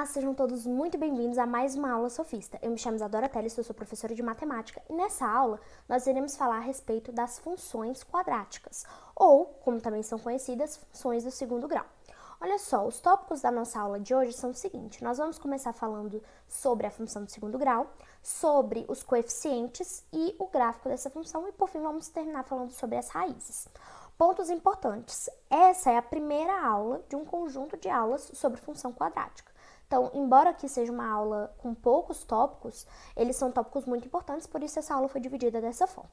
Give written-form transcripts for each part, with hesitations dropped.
Olá, sejam todos muito bem-vindos a mais uma aula sofista. Eu me chamo Isadora Teles, eu sou professora de matemática e nessa aula nós iremos falar a respeito das funções quadráticas, ou, como também são conhecidas, funções do segundo grau. Olha só, os tópicos da nossa aula de hoje são o seguinte: nós vamos começar falando sobre a função do segundo grau, sobre os coeficientes e o gráfico dessa função e, por fim, vamos terminar falando sobre as raízes. Pontos importantes. Essa é a primeira aula de um conjunto de aulas sobre função quadrática. Então, embora aqui seja uma aula com poucos tópicos, eles são tópicos muito importantes, por isso essa aula foi dividida dessa forma.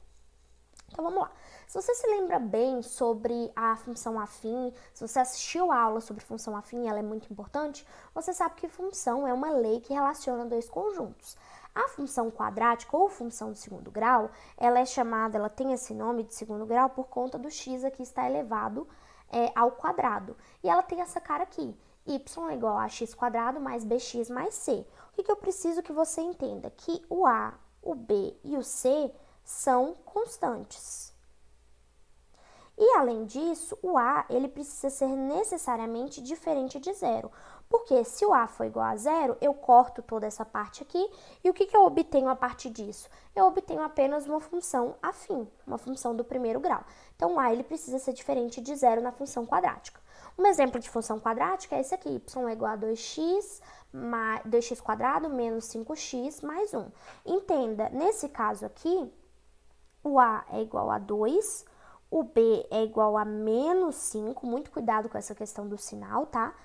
Então, vamos lá. Se você se lembra bem sobre a função afim, se você assistiu a aula sobre função afim, ela é muito importante, você sabe que função é uma lei que relaciona dois conjuntos. A função quadrática ou função de segundo grau, ela tem esse nome de segundo grau por conta do x aqui está elevado ao quadrado. E ela tem essa cara aqui, y é igual a x quadrado mais bx mais c. O que eu preciso que você entenda? Que o a, o b e o c são constantes. E, além disso, o a ele precisa ser necessariamente diferente de zero. Porque se o a for igual a zero, eu corto toda essa parte aqui. E o que eu obtenho a partir disso? Eu obtenho apenas uma função afim, uma função do primeiro grau. Então, o a ele precisa ser diferente de zero na função quadrática. Um exemplo de função quadrática é esse aqui. Y é igual a 2x quadrado menos 5x mais 1. Entenda, nesse caso aqui, o a é igual a 2, o b é igual a menos 5, muito cuidado com essa questão do sinal, tá?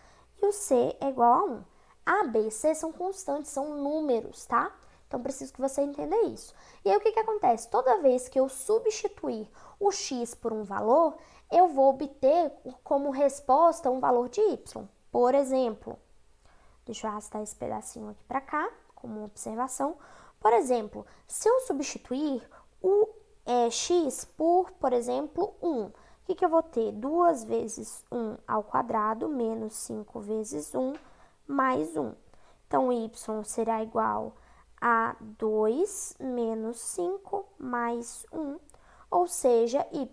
E o c é igual a 1. A, b e c são constantes, são números, tá? Então, preciso que você entenda isso. E aí, o que acontece? Toda vez que eu substituir o x por um valor, eu vou obter como resposta um valor de y. Por exemplo, deixa eu arrastar esse pedacinho aqui para cá, como uma observação. Por exemplo, se eu substituir o x por exemplo, 1. O que eu vou ter? 2 vezes 1 ao quadrado menos 5 vezes 1 mais 1. Então, y será igual a 2 menos 5 mais 1. Ou seja, y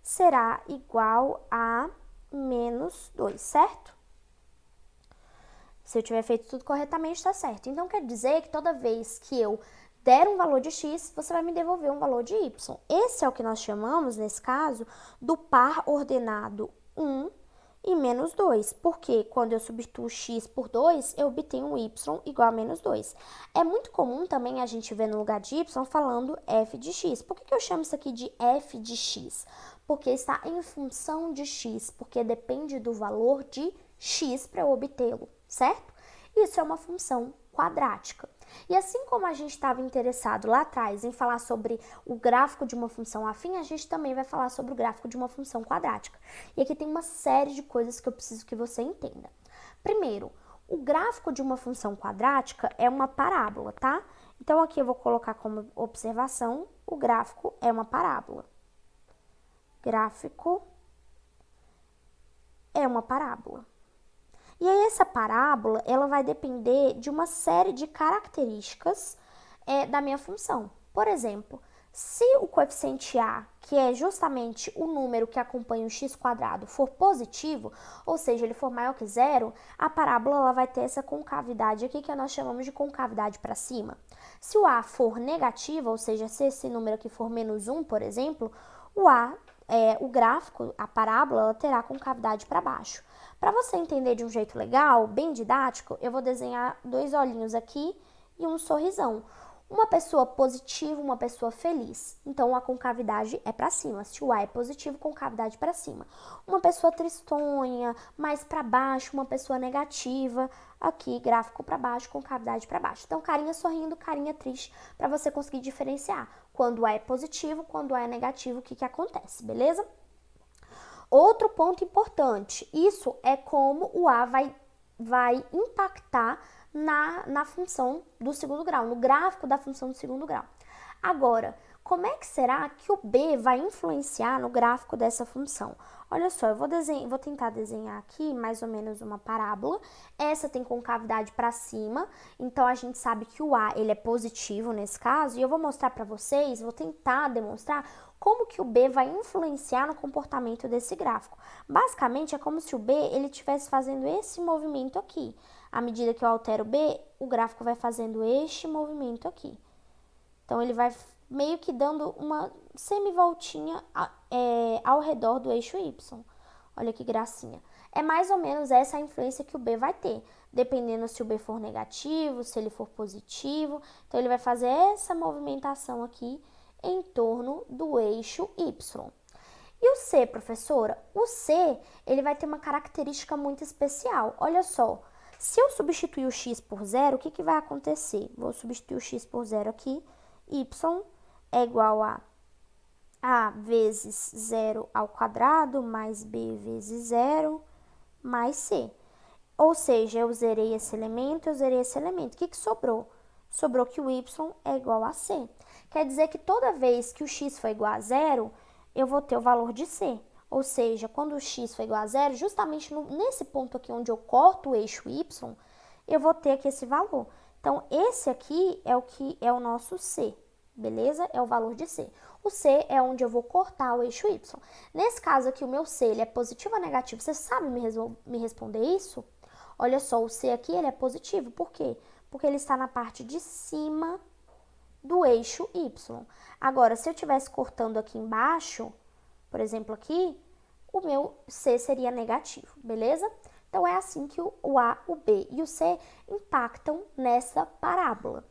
será igual a menos 2, certo? Se eu tiver feito tudo corretamente, está certo. Então, quer dizer que toda vez que eu der um valor de x, você vai me devolver um valor de y. Esse é o que nós chamamos, nesse caso, do par ordenado 1 e menos 2. Porque quando eu substituo x por 2, eu obtenho um y igual a menos 2. É muito comum também a gente ver no lugar de y falando f de x. Por que eu chamo isso aqui de f de x? Porque está em função de x, porque depende do valor de x para eu obtê-lo, certo? Isso é uma função quadrática. E assim como a gente estava interessado lá atrás em falar sobre o gráfico de uma função afim, a gente também vai falar sobre o gráfico de uma função quadrática. E aqui tem uma série de coisas que eu preciso que você entenda. Primeiro, o gráfico de uma função quadrática é uma parábola, tá? Então, aqui eu vou colocar como observação, o gráfico é uma parábola. Gráfico é uma parábola. E aí, essa parábola, ela vai depender de uma série de características da minha função. Por exemplo, se o coeficiente a, que é justamente o número que acompanha o x quadrado, for positivo, ou seja, ele for maior que zero, a parábola ela vai ter essa concavidade aqui, que nós chamamos de concavidade para cima. Se o a for negativo, ou seja, se esse número aqui for menos 1, por exemplo, o gráfico, a parábola, ela terá concavidade para baixo. Para você entender de um jeito legal, bem didático, eu vou desenhar 2 olhinhos aqui e um sorrisão. Uma pessoa positiva, uma pessoa feliz. Então, a concavidade é para cima. Se o A é positivo, concavidade para cima. Uma pessoa tristonha, mais para baixo, uma pessoa negativa. Aqui, gráfico para baixo, concavidade para baixo. Então, carinha sorrindo, carinha triste, para você conseguir diferenciar. Quando o A é positivo, quando o A é negativo, o que acontece, beleza? Outro ponto importante, isso é como o a vai impactar na função do segundo grau, no gráfico da função do segundo grau. Agora, Como é que será que o b vai influenciar no gráfico dessa função? Olha só, eu vou tentar desenhar aqui mais ou menos uma parábola. Essa tem concavidade para cima, então a gente sabe que o a ele é positivo nesse caso, e eu vou mostrar para vocês, vou tentar demonstrar como que o b vai influenciar no comportamento desse gráfico. Basicamente, é como se o b ele estivesse fazendo esse movimento aqui. À medida que eu altero o b, o gráfico vai fazendo este movimento aqui. Então, ele vai meio que dando uma semivoltinha ao redor do eixo Y. Olha que gracinha. É mais ou menos essa a influência que o B vai ter, dependendo se o B for negativo, se ele for positivo. Então, ele vai fazer essa movimentação aqui em torno do eixo Y. E o C, professora? O C, ele vai ter uma característica muito especial. Olha só, se eu substituir o x por zero, o que, que vai acontecer? Vou substituir o x por zero aqui. Y é igual a vezes zero ao quadrado, mais b vezes zero, mais c. Ou seja, eu zerei esse elemento, eu zerei esse elemento. O que, que sobrou? Sobrou que o y é igual a c. Quer dizer que toda vez que o x for igual a zero, eu vou ter o valor de c. Ou seja, quando o x for igual a zero, justamente nesse ponto aqui onde eu corto o eixo y, eu vou ter aqui esse valor. Então, esse aqui é o que é o nosso c, beleza? É o valor de c. O c é onde eu vou cortar o eixo y. Nesse caso aqui, o meu c ele é positivo ou negativo? Você sabe me responder isso? Olha só, o c aqui ele é positivo. Por quê? Porque ele está na parte de cima do eixo y. Agora, se eu estivesse cortando aqui embaixo, por exemplo aqui, o meu c seria negativo, beleza? Então, é assim que o A, o B e o C impactam nessa parábola.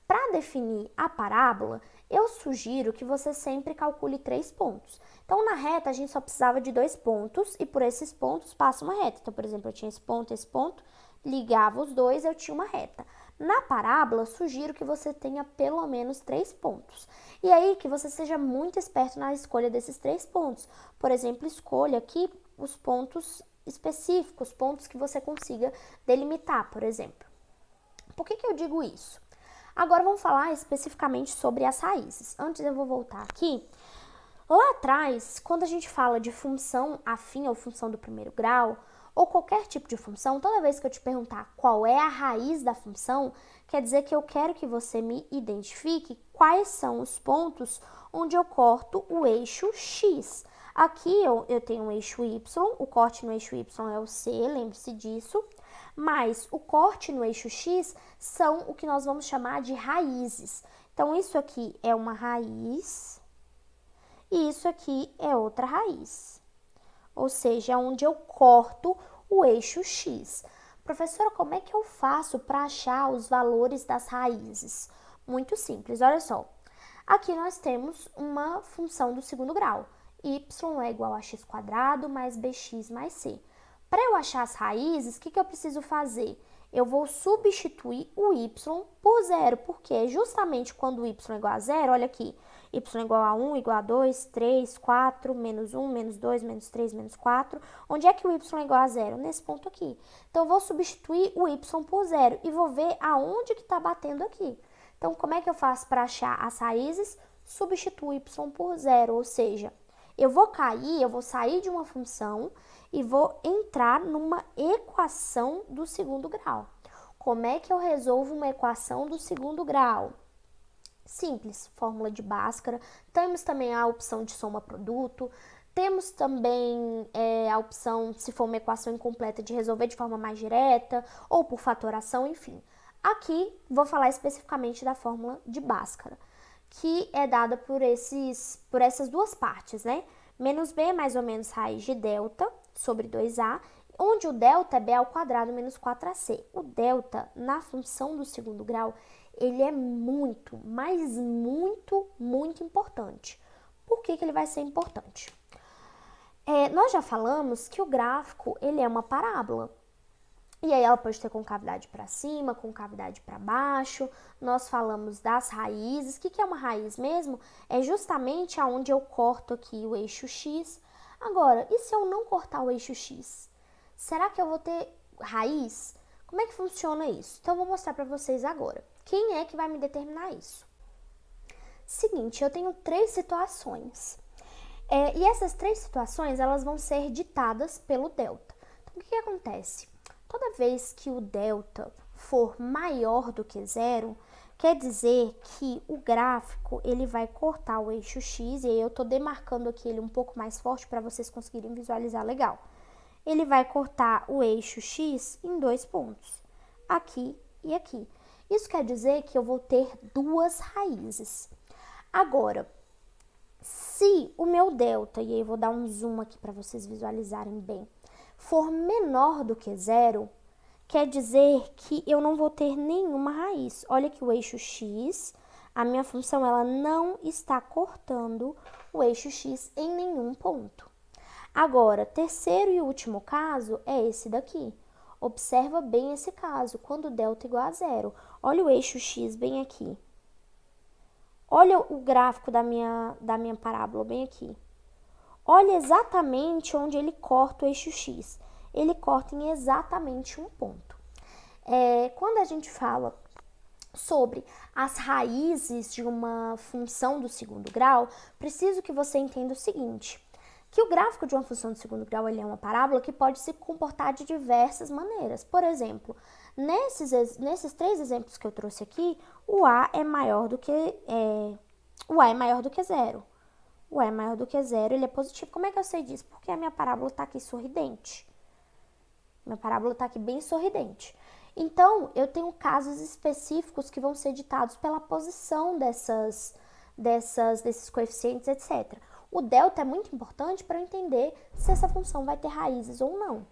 Para definir a parábola, eu sugiro que você sempre calcule 3 pontos. Então, na reta, a gente só precisava de 2 pontos e por esses pontos passa uma reta. Então, por exemplo, eu tinha esse ponto, ligava os dois, eu tinha uma reta. Na parábola, sugiro que você tenha pelo menos 3 pontos. E aí, que você seja muito esperto na escolha desses 3 pontos. Por exemplo, escolha aqui os pontos específicos, pontos que você consiga delimitar, por exemplo. Por que eu digo isso? Agora vamos falar especificamente sobre as raízes. Antes eu vou voltar aqui. Lá atrás, quando a gente fala de função afim ou função do primeiro grau, ou qualquer tipo de função, toda vez que eu te perguntar qual é a raiz da função, quer dizer que eu quero que você me identifique quais são os pontos onde eu corto o eixo x. Aqui eu tenho um eixo y, o corte no eixo y é o c, lembre-se disso, mas o corte no eixo x são o que nós vamos chamar de raízes. Então, isso aqui é uma raiz e isso aqui é outra raiz. Ou seja, é onde eu corto o eixo x. Professora, como é que eu faço para achar os valores das raízes? Muito simples, olha só. Aqui nós temos uma função do segundo grau. Y é igual a x² mais bx mais c. Para eu achar as raízes, o que eu preciso fazer? Eu vou substituir o y por zero, porque justamente quando o y é igual a zero, olha aqui, y é igual a 1, igual a 2, 3, 4, menos 1, menos 2, menos 3, menos 4. Onde é que o y é igual a zero? Nesse ponto aqui. Então, eu vou substituir o y por zero e vou ver aonde que está batendo aqui. Então, como é que eu faço para achar as raízes? Substituo y por zero, ou seja, eu vou sair de uma função e vou entrar numa equação do segundo grau. Como é que eu resolvo uma equação do segundo grau? Simples, fórmula de Bhaskara. Temos também a opção de soma-produto. Temos também a opção, se for uma equação incompleta, de resolver de forma mais direta ou por fatoração, enfim. Aqui, vou falar especificamente da fórmula de Bhaskara, que é dada por essas duas partes, né? Menos b mais ou menos raiz de delta sobre 2a, onde o delta é b ao quadrado menos 4ac. O delta, na função do segundo grau, ele é muito, mas muito, muito importante. Por que ele vai ser importante? Nós já falamos que o gráfico, ele é uma parábola. E aí ela pode ter concavidade para cima, concavidade para baixo. Nós falamos das raízes. O que é uma raiz mesmo? É justamente aonde eu corto aqui o eixo x. Agora, e se eu não cortar o eixo x? Será que eu vou ter raiz? Como é que funciona isso? Então, eu vou mostrar para vocês agora. Quem é que vai me determinar isso? Seguinte, eu tenho 3 situações. E essas 3 situações, elas vão ser ditadas pelo delta. Então, o que acontece? Toda vez que o delta for maior do que zero, quer dizer que o gráfico ele vai cortar o eixo X, e aí eu estou demarcando aqui ele um pouco mais forte para vocês conseguirem visualizar legal. Ele vai cortar o eixo X em 2 pontos, aqui e aqui. Isso quer dizer que eu vou ter 2 raízes. Agora, se o meu delta, e aí eu vou dar um zoom aqui para vocês visualizarem bem, for menor do que zero, quer dizer que eu não vou ter nenhuma raiz. Olha que o eixo X, a minha função, ela não está cortando o eixo X em nenhum ponto. Agora, terceiro e último caso é esse daqui. Observa bem esse caso, quando delta igual a zero. Olha o eixo X bem aqui. Olha o gráfico da minha parábola bem aqui. Olha exatamente onde ele corta o eixo X. Ele corta em exatamente um ponto. Quando a gente fala sobre as raízes de uma função do segundo grau, preciso que você entenda o seguinte, que o gráfico de uma função do segundo grau ele é uma parábola que pode se comportar de diversas maneiras. Por exemplo, nesses 3 exemplos que eu trouxe aqui, o A é maior do que zero. O A é maior do que zero, ele é positivo. Como é que eu sei disso? Porque a minha parábola está aqui sorridente. Minha parábola está aqui bem sorridente. Então, eu tenho casos específicos que vão ser ditados pela posição desses coeficientes, etc. O delta é muito importante para eu entender se essa função vai ter raízes ou não.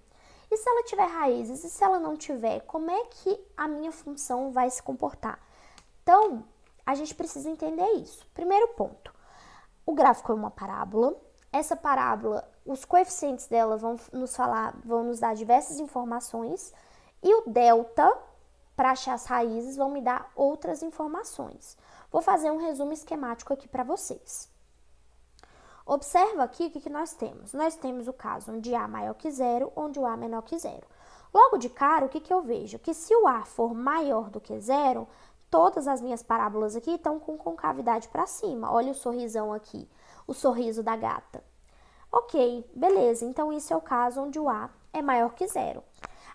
E se ela tiver raízes e se ela não tiver, como é que a minha função vai se comportar? Então, a gente precisa entender isso. Primeiro ponto, o gráfico é uma parábola. Essa parábola, os coeficientes dela vão nos dar diversas informações, e o delta, para achar as raízes, vão me dar outras informações. Vou fazer um resumo esquemático aqui para vocês. Observa aqui o que nós temos. Nós temos o caso onde A maior que zero, onde o A menor que zero. Logo de cara, o que eu vejo? Que se o A for maior do que zero, todas as minhas parábolas aqui estão com concavidade para cima. Olha o sorrisão aqui, o sorriso da gata. Ok, beleza. Então, isso é o caso onde o A é maior que zero.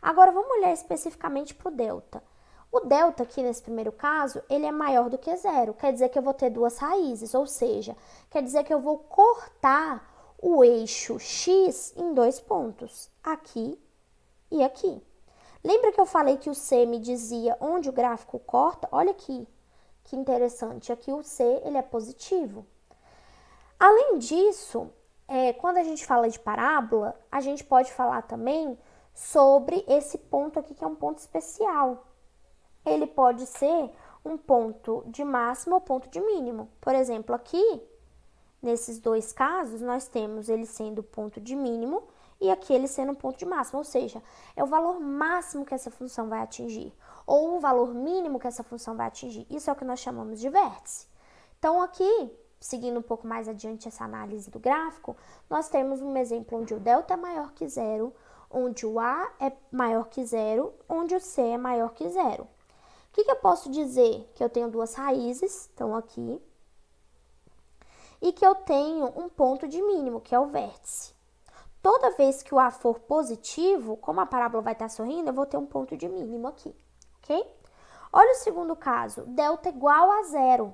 Agora, vamos olhar especificamente para o delta. O delta aqui, nesse primeiro caso, ele é maior do que zero. Quer dizer que eu vou ter 2 raízes, ou seja, quer dizer que eu vou cortar o eixo X em 2 pontos, aqui e aqui. Lembra que eu falei que o C me dizia onde o gráfico corta? Olha aqui, que interessante. Aqui o C, ele é positivo. Além disso, quando a gente fala de parábola, a gente pode falar também sobre esse ponto aqui, que é um ponto especial. Ele pode ser um ponto de máximo ou ponto de mínimo. Por exemplo, aqui, nesses 2 casos, nós temos ele sendo ponto de mínimo e aqui ele sendo ponto de máximo, ou seja, é o valor máximo que essa função vai atingir, ou o valor mínimo que essa função vai atingir. Isso é o que nós chamamos de vértice. Então, aqui, seguindo um pouco mais adiante essa análise do gráfico, nós temos um exemplo onde o delta é maior que zero, onde o A é maior que zero, onde o C é maior que zero. O que eu posso dizer? Que eu tenho 2 raízes, estão aqui, e que eu tenho um ponto de mínimo, que é o vértice. Toda vez que o A for positivo, como a parábola vai estar sorrindo, eu vou ter um ponto de mínimo aqui, ok? Olha o segundo caso, delta igual a zero.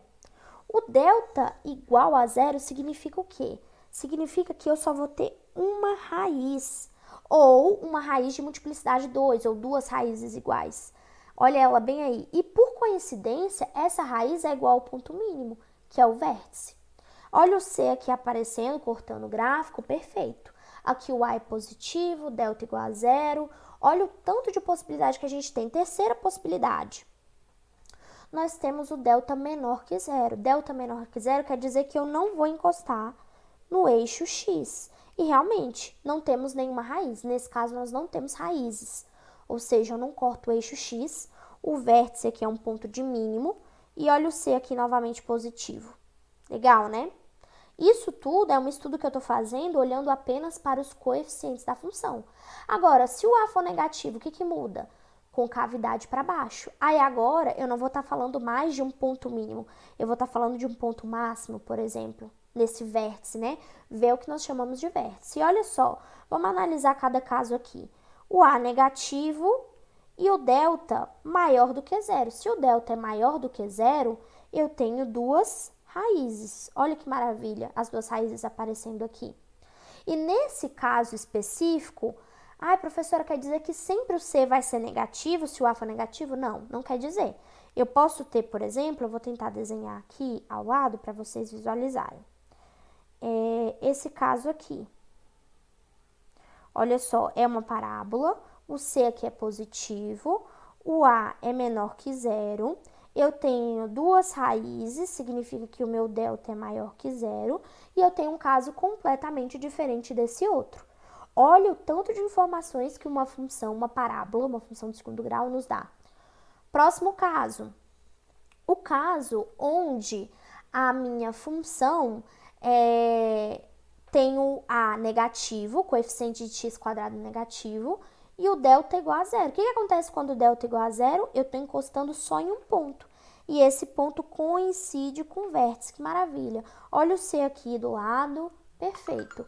O delta igual a zero significa o quê? Significa que eu só vou ter uma raiz, ou uma raiz de multiplicidade 2, ou 2 raízes iguais. Olha ela bem aí. E por coincidência, essa raiz é igual ao ponto mínimo, que é o vértice. Olha o C aqui aparecendo, cortando o gráfico, perfeito. Aqui o A é positivo, delta igual a zero. Olha o tanto de possibilidade que a gente tem. Terceira possibilidade. Nós temos o delta menor que zero. Delta menor que zero quer dizer que eu não vou encostar no eixo X. E realmente, não temos nenhuma raiz. Nesse caso, nós não temos raízes. Ou seja, eu não corto o eixo X. O vértice aqui é um ponto de mínimo. E olha o C aqui novamente positivo. Legal, né? Isso tudo é um estudo que eu estou fazendo olhando apenas para os coeficientes da função. Agora, se o A for negativo, o que muda? concavidade para baixo. Aí agora eu não vou estar falando mais de um ponto mínimo, eu vou estar falando de um ponto máximo, por exemplo, nesse vértice, né? Ver o que nós chamamos de vértice. E olha só, vamos analisar cada caso aqui. O A negativo e o delta maior do que zero. Se o delta é maior do que zero, eu tenho duas raízes. Olha que maravilha, as duas raízes aparecendo aqui. E nesse caso específico, professora, quer dizer que sempre o C vai ser negativo se o A for negativo? Não, não quer dizer. Eu posso ter, por exemplo, eu vou tentar desenhar aqui ao lado para vocês visualizarem. Esse caso aqui. Olha só, é uma parábola, o C aqui é positivo, o A é menor que zero, eu tenho duas raízes, significa que o meu delta é maior que zero, e eu tenho um caso completamente diferente desse outro. Olha o tanto de informações que uma função, uma parábola, uma função de segundo grau nos dá. Próximo caso. O caso onde a minha função tem o A negativo, coeficiente de x quadrado negativo, e o delta é igual a zero. O que acontece quando o delta é igual a zero? Eu estou encostando só em um ponto. E esse ponto coincide com o vértice. Que maravilha. Olha o C aqui do lado. Perfeito.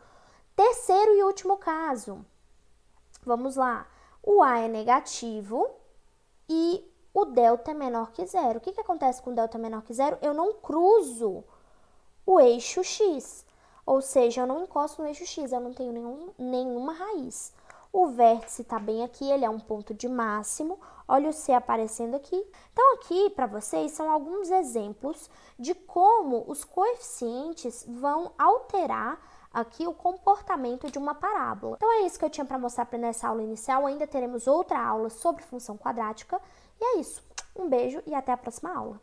Terceiro e último caso. Vamos lá. O A é negativo e o delta é menor que zero. O que acontece com o delta menor que zero? Eu não cruzo o eixo x. Ou seja, eu não encosto no eixo x, eu não tenho nenhuma raiz. O vértice está bem aqui, ele é um ponto de máximo. Olha o C aparecendo aqui. Então, aqui para vocês são alguns exemplos de como os coeficientes vão alterar aqui o comportamento de uma parábola. Então, é isso que eu tinha para mostrar nessa aula inicial. Ainda teremos outra aula sobre função quadrática. E é isso. Um beijo e até a próxima aula.